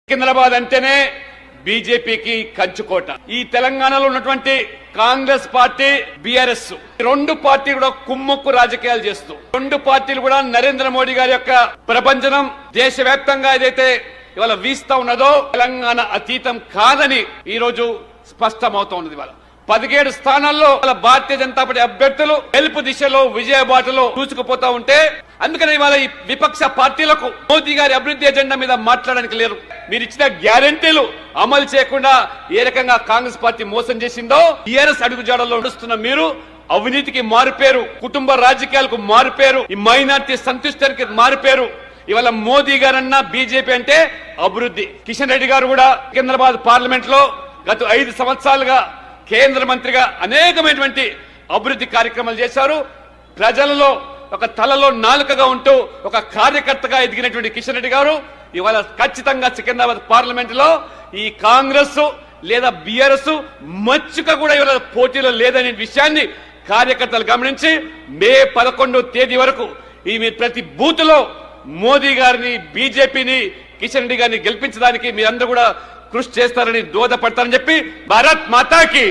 సికింద్రాబాద్ అంటేనే బీజేపీకి కంచుకోట. ఈ తెలంగాణలో ఉన్నటువంటి కాంగ్రెస్ పార్టీ, బీఆర్ఎస్ రెండు పార్టీలు కూడా కుమ్ముక్కు రాజకీయాలు చేస్తూ, రెండు పార్టీలు కూడా నరేంద్ర మోడీ గారి యొక్క ప్రపంచం దేశవ్యాప్తంగా ఏదైతే ఇవాళ వీస్తా ఉన్నదో తెలంగాణ అతీతం కాదని ఈ రోజు స్పష్టమవుతోంది. ఇవాళ 17 స్థానాల్లో భారతీయ జనతా పార్టీ అభ్యర్థులు గెలుపు దిశలో విజయబాటలో దూసుకుపోతా ఉంటే, అందుకని ఇవాళ ఈ విపక్ష పార్టీలకు మోదీ గారి అభివృద్ధి ఎజెండా మీద మాట్లాడడానికి లేరు. మీరు ఇచ్చిన గ్యారంటీలు అమలు చేయకుండా ఏ రకంగా కాంగ్రెస్ పార్టీ మోసం చేసిందో టీఆర్ఎస్ అడుగుజాడల్లో నడుస్తున్న మీరు అవినీతికి మారుపేరు, కుటుంబ రాజకీయాలకు మారుపేరు, ఈ మైనార్టీ సంతుష్టానికి మారుపేరు. ఇవాళ మోదీ గారన్నా బీజేపీ అంటే అభివృద్ధి. కిషన్ రెడ్డి గారు కూడా సికింద్రాబాద్ పార్లమెంట్ లో గత 5 సంవత్సరాలుగా కేంద్ర మంత్రిగా అనేకమైనటువంటి అభివృద్ధి కార్యక్రమాలు చేశారు. ప్రజలలో ఒక తలలో నాలుకగా ఉంటూ ఒక కార్యకర్తగా ఎదిగినటువంటి కిషన్ రెడ్డి గారు ఇవాళ ఖచ్చితంగా సికింద్రాబాద్ పార్లమెంట్ లో ఈ కాంగ్రెస్ లేదా బీఆర్ఎస్ మచ్చుక కూడా ఇవాళ పోటీలో లేదనే విషయాన్ని కార్యకర్తలు గమనించి మే 11వ తేదీ వరకు ఈ ప్రతి బూత్ లో మోదీ గారిని, బీజేపీని, కిషన్ రెడ్డి గారిని గెలిపించడానికి మీరందరూ కూడా కృషి చేస్తారని దోహదపడతారని చెప్పి భారత్ మాతాకి